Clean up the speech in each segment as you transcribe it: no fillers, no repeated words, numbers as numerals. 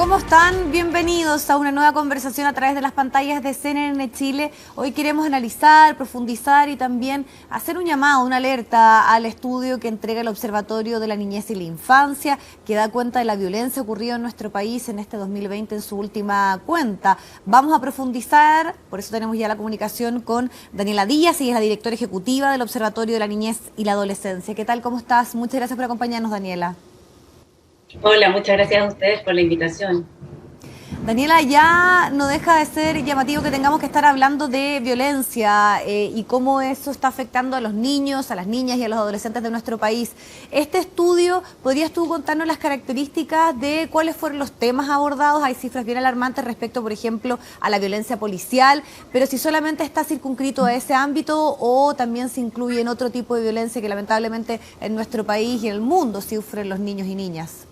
¿cómo están? Bienvenidos a una nueva conversación a través de las pantallas de CNN Chile. Hoy queremos analizar, profundizar y también hacer un llamado, una alerta al estudio que entrega el Observatorio de la Niñez y la Infancia, que da cuenta de la violencia ocurrida en nuestro país en este 2020 en su última cuenta. Vamos a profundizar, por eso tenemos ya la comunicación con Daniela Díaz, ella es la directora ejecutiva del Observatorio de la Niñez y la Adolescencia. ¿Qué tal? ¿Cómo estás? Muchas gracias por acompañarnos, Daniela. Hola, muchas gracias a ustedes por la invitación. Daniela, ya no deja de ser llamativo que tengamos que estar hablando de violencia y cómo eso está afectando a los niños, a las niñas y a los adolescentes de nuestro país. Este estudio, ¿podrías tú contarnos las características de cuáles fueron los temas abordados? Hay cifras bien alarmantes respecto, por ejemplo, a la violencia policial, pero si solamente está circunscrito a ese ámbito o también se incluye en otro tipo de violencia que lamentablemente en nuestro país y en el mundo sufren los niños y niñas.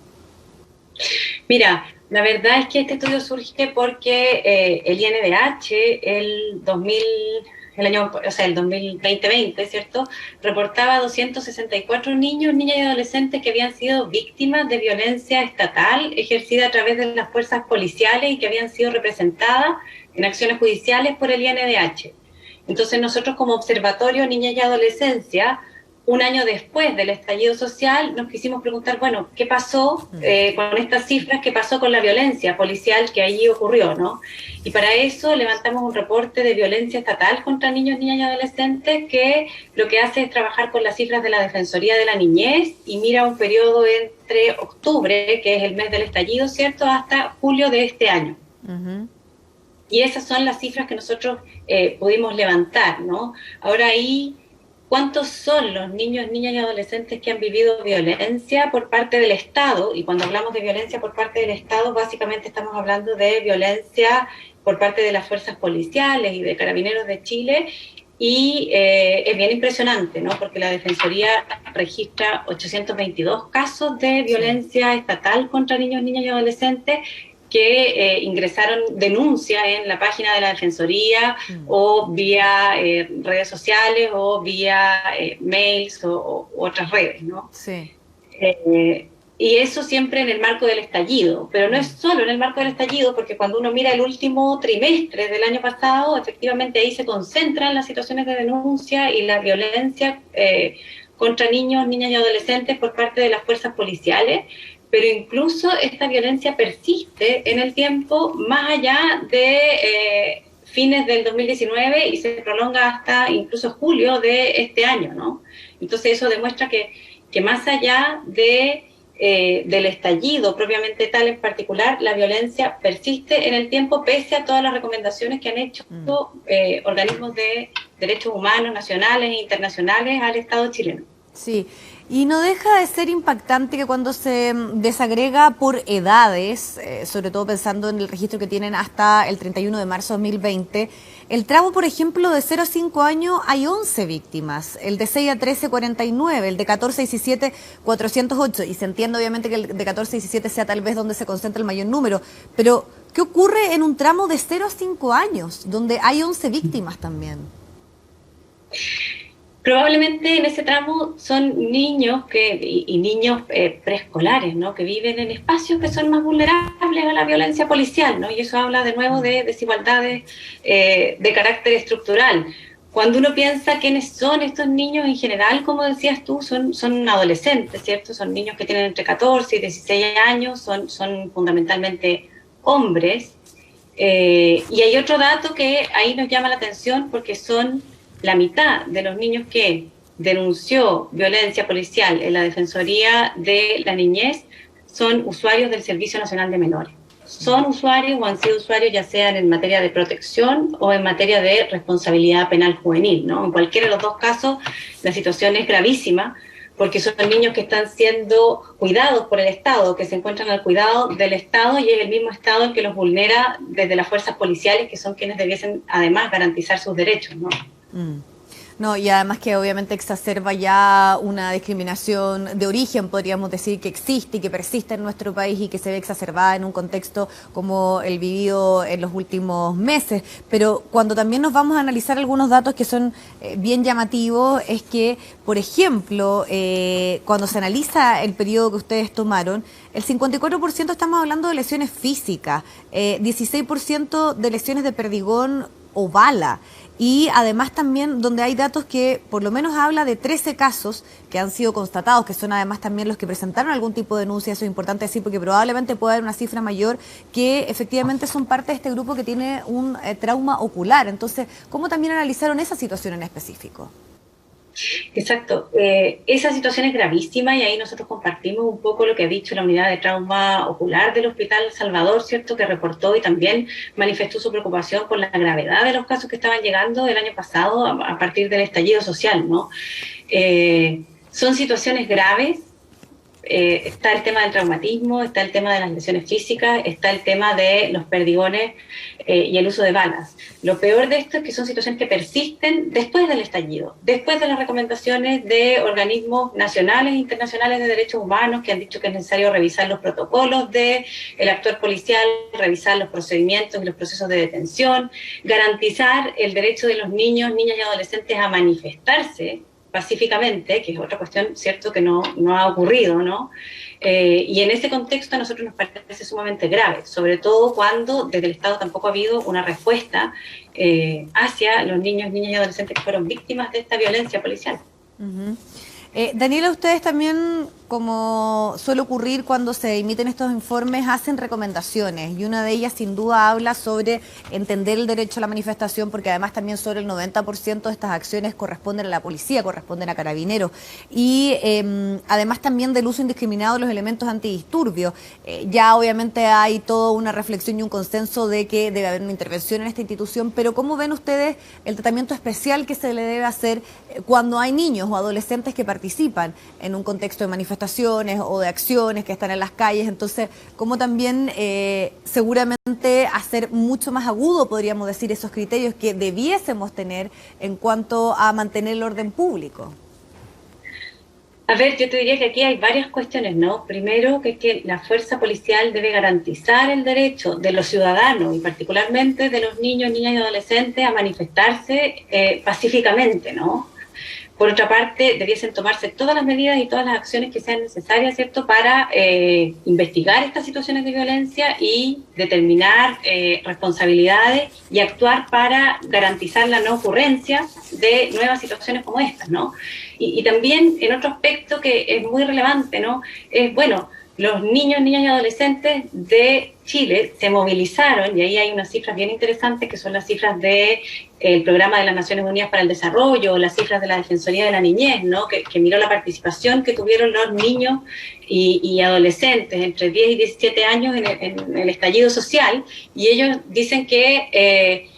Mira, la verdad es que este estudio surge porque el INDH el 2020, ¿cierto? Reportaba 264 niños, niñas y adolescentes que habían sido víctimas de violencia estatal ejercida a través de las fuerzas policiales y que habían sido representadas en acciones judiciales por el INDH. Entonces nosotros como Observatorio Niñez y Adolescencia, un año después del estallido social, nos quisimos preguntar, bueno, ¿qué pasó con estas cifras? ¿Qué pasó con la violencia policial que allí ocurrió, no? Y para eso levantamos un reporte de violencia estatal contra niños, niñas y adolescentes que lo que hace es trabajar con las cifras de la Defensoría de la Niñez y mira un periodo entre octubre, que es el mes del estallido, ¿cierto?, hasta julio de este año. Y esas son las cifras que nosotros pudimos levantar, ¿no? Ahora ahí, ¿cuántos son los niños, niñas y adolescentes que han vivido violencia por parte del Estado? Y cuando hablamos de violencia por parte del Estado, básicamente estamos hablando de violencia por parte de las fuerzas policiales y de Carabineros de Chile. Y es bien impresionante, ¿no? Porque la Defensoría registra 822 casos de violencia estatal contra niños, niñas y adolescentes que ingresaron denuncia en la página de la Defensoría o vía redes sociales o vía mails o otras redes, ¿no? Sí. Y eso siempre en el marco del estallido, pero no es solo en el marco del estallido, porque cuando uno mira el último trimestre del año pasado, efectivamente ahí se concentran las situaciones de denuncia y la violencia contra niños, niñas y adolescentes por parte de las fuerzas policiales, pero incluso esta violencia persiste en el tiempo más allá de fines del 2019 y se prolonga hasta incluso julio de este año, ¿no? Entonces eso demuestra que más allá del estallido propiamente tal en particular, la violencia persiste en el tiempo pese a todas las recomendaciones que han hecho organismos de derechos humanos nacionales e internacionales al Estado chileno. Sí, y no deja de ser impactante que cuando se desagrega por edades, sobre todo pensando en el registro que tienen hasta el 31 de marzo de 2020, el tramo, por ejemplo, de 0 a 5 años hay 11 víctimas, el de 6 a 13, 49, el de 14 a 17, 408, y se entiende obviamente que el de 14 a 17 sea tal vez donde se concentra el mayor número, pero ¿qué ocurre en un tramo de 0 a 5 años, donde hay 11 víctimas también? Probablemente en ese tramo son niños y niños preescolares, ¿no? Que viven en espacios que son más vulnerables a la violencia policial, ¿no? Y eso habla de nuevo de desigualdades de carácter estructural. Cuando uno piensa quiénes son estos niños en general, como decías tú, son adolescentes, ¿cierto? Son niños que tienen entre 14 y 16 años, son fundamentalmente hombres. Y hay otro dato que ahí nos llama la atención porque son la mitad de los niños que denunció violencia policial en la Defensoría de la Niñez son usuarios del Servicio Nacional de Menores. Son usuarios o han sido usuarios ya sean en materia de protección o en materia de responsabilidad penal juvenil, ¿no? En cualquiera de los dos casos la situación es gravísima porque son niños que están siendo cuidados por el Estado, que se encuentran al cuidado del Estado y es el mismo Estado el que los vulnera desde las fuerzas policiales, que son quienes debiesen además garantizar sus derechos, ¿no? No, y además que obviamente exacerba ya una discriminación de origen, podríamos decir, que existe y que persiste en nuestro país y que se ve exacerbada en un contexto como el vivido en los últimos meses. Pero cuando también nos vamos a analizar algunos datos que son bien llamativos, es que, por ejemplo, cuando se analiza el periodo que ustedes tomaron, el 54% estamos hablando de lesiones físicas, 16% de lesiones de perdigón o bala. Y además también donde hay datos que por lo menos habla de 13 casos que han sido constatados, que son además también los que presentaron algún tipo de denuncia. Eso es importante decir porque probablemente pueda haber una cifra mayor que efectivamente son parte de este grupo que tiene un trauma ocular. Entonces, ¿cómo también analizaron esa situación en específico? Exacto. Esa situación es gravísima y ahí nosotros compartimos un poco lo que ha dicho la unidad de trauma ocular del Hospital Salvador, ¿cierto? Que reportó y también manifestó su preocupación por la gravedad de los casos que estaban llegando el año pasado a partir del estallido social, ¿no? Son situaciones graves. Está el tema del traumatismo, está el tema de las lesiones físicas, está el tema de los perdigones y el uso de balas. Lo peor de esto es que son situaciones que persisten después del estallido, después de las recomendaciones de organismos nacionales e internacionales de derechos humanos que han dicho que es necesario revisar los protocolos del actor policial, revisar los procedimientos y los procesos de detención, garantizar el derecho de los niños, niñas y adolescentes a manifestarse pacíficamente, que es otra cuestión, cierto, que no ha ocurrido, ¿no? Y en ese contexto a nosotros nos parece sumamente grave, sobre todo cuando desde el Estado tampoco ha habido una respuesta hacia los niños, niñas y adolescentes que fueron víctimas de esta violencia policial. Uh-huh. Daniela, ustedes también, como suele ocurrir cuando se emiten estos informes, hacen recomendaciones y una de ellas sin duda habla sobre entender el derecho a la manifestación porque además también sobre el 90% de estas acciones corresponden a la policía, corresponden a carabineros y además también del uso indiscriminado de los elementos antidisturbios. Ya obviamente hay toda una reflexión y un consenso de que debe haber una intervención en esta institución, pero ¿cómo ven ustedes el tratamiento especial que se le debe hacer cuando hay niños o adolescentes que participan en un contexto de manifestaciones o de acciones que están en las calles? Entonces, ¿cómo también seguramente hacer mucho más agudo, podríamos decir, esos criterios que debiésemos tener en cuanto a mantener el orden público? A ver, yo te diría que aquí hay varias cuestiones, ¿no? Primero, que es que la fuerza policial debe garantizar el derecho de los ciudadanos y particularmente de los niños, niñas y adolescentes a manifestarse pacíficamente, ¿no? Por otra parte, debiesen tomarse todas las medidas y todas las acciones que sean necesarias, ¿cierto?, para investigar estas situaciones de violencia y determinar responsabilidades y actuar para garantizar la no ocurrencia de nuevas situaciones como estas, ¿no? Y también en otro aspecto que es muy relevante, ¿no?, es, bueno, los niños, niñas y adolescentes de Chile se movilizaron, y ahí hay unas cifras bien interesantes que son las cifras del Programa de las Naciones Unidas para el Desarrollo, las cifras de la Defensoría de la Niñez, ¿no? que miró la participación que tuvieron los niños y adolescentes entre 10 y 17 años en el estallido social, y ellos dicen que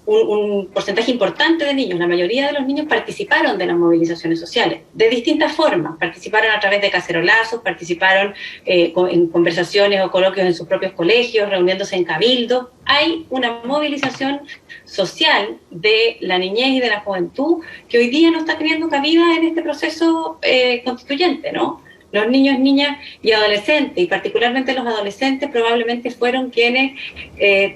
un porcentaje importante de niños, la mayoría de los niños participaron de las movilizaciones sociales, de distintas formas, participaron a través de cacerolazos, participaron en conversaciones o coloquios en sus propios colegios, reuniéndose en cabildos. Hay una movilización social de la niñez y de la juventud que hoy día no está teniendo cabida en este proceso constituyente, ¿no? Los niños, niñas y adolescentes, y particularmente los adolescentes, probablemente fueron quienes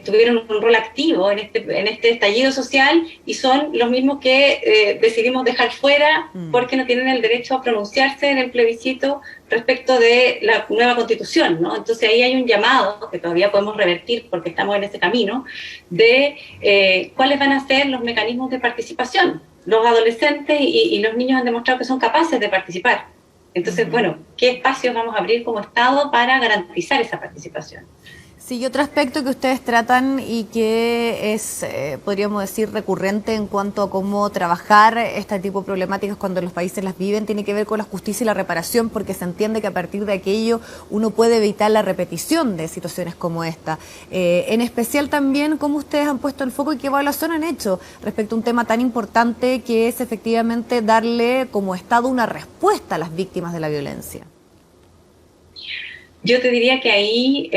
tuvieron un rol activo en este estallido social y son los mismos que decidimos dejar fuera porque no tienen el derecho a pronunciarse en el plebiscito respecto de la nueva constitución, ¿no? Entonces ahí hay un llamado que todavía podemos revertir porque estamos en ese camino de cuáles van a ser los mecanismos de participación. Los adolescentes y los niños han demostrado que son capaces de participar. Entonces, bueno, ¿qué espacios vamos a abrir como Estado para garantizar esa participación? Sí, y otro aspecto que ustedes tratan y que es, podríamos decir, recurrente en cuanto a cómo trabajar este tipo de problemáticas cuando los países las viven, tiene que ver con la justicia y la reparación, porque se entiende que a partir de aquello uno puede evitar la repetición de situaciones como esta. En especial también, cómo ustedes han puesto el foco y qué evaluación han hecho respecto a un tema tan importante que es efectivamente darle como Estado una respuesta a las víctimas de la violencia. Yo te diría que ahí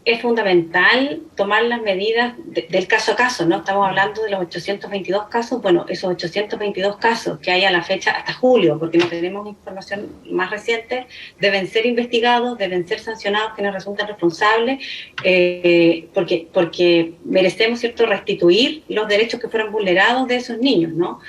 es fundamental tomar las medidas del caso a caso, ¿no? Estamos hablando de los 822 casos, bueno, esos 822 casos que hay a la fecha hasta julio, porque no tenemos información más reciente, deben ser investigados, deben ser sancionados quienes resultan responsables, porque merecemos, ¿cierto?, restituir los derechos que fueron vulnerados de esos niños, ¿no?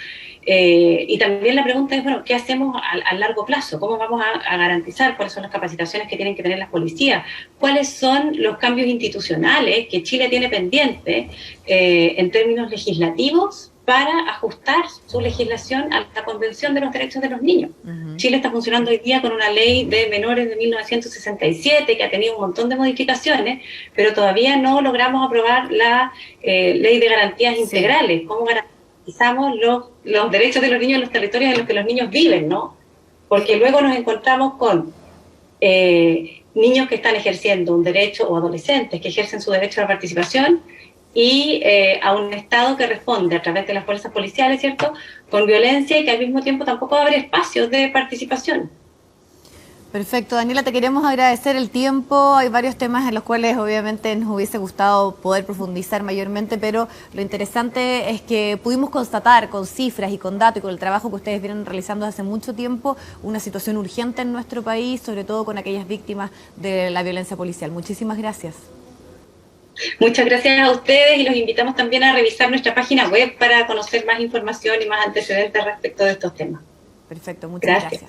Y también la pregunta es, bueno, ¿qué hacemos a largo plazo? ¿Cómo vamos a garantizar cuáles son las capacitaciones que tienen que tener las policías? ¿Cuáles son los cambios institucionales que Chile tiene pendiente en términos legislativos para ajustar su legislación a la Convención de los Derechos de los Niños? Chile está funcionando hoy día con una ley de menores de 1967 que ha tenido un montón de modificaciones, pero todavía no logramos aprobar la ley de garantías integrales. ¿Cómo garantizamos los derechos de los niños en los territorios en los que los niños viven, ¿no? Porque luego nos encontramos con niños que están ejerciendo un derecho, o adolescentes que ejercen su derecho a la participación, y a un Estado que responde a través de las fuerzas policiales, ¿cierto?, con violencia, y que al mismo tiempo tampoco abre espacios de participación. Perfecto, Daniela, te queremos agradecer el tiempo. Hay varios temas en los cuales obviamente nos hubiese gustado poder profundizar mayormente, pero lo interesante es que pudimos constatar con cifras y con datos y con el trabajo que ustedes vienen realizando hace mucho tiempo una situación urgente en nuestro país, sobre todo con aquellas víctimas de la violencia policial. Muchísimas gracias. Muchas gracias a ustedes, y los invitamos también a revisar nuestra página web para conocer más información y más antecedentes respecto de estos temas. Perfecto, muchas gracias.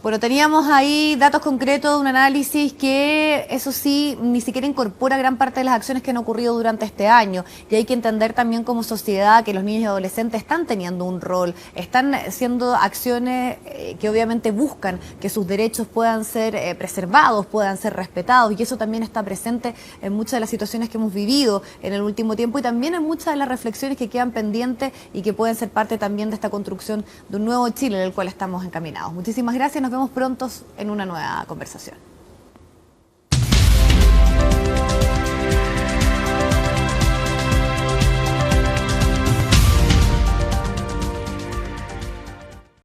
Bueno, teníamos ahí datos concretos, un análisis que, eso sí, ni siquiera incorpora gran parte de las acciones que han ocurrido durante este año. Y hay que entender también como sociedad que los niños y adolescentes están teniendo un rol, están haciendo acciones que obviamente buscan que sus derechos puedan ser preservados, puedan ser respetados. Y eso también está presente en muchas de las situaciones que hemos vivido en el último tiempo, y también en muchas de las reflexiones que quedan pendientes y que pueden ser parte también de esta construcción de un nuevo Chile en el cual estamos encaminados. Muchísimas gracias. Nos vemos pronto en una nueva conversación.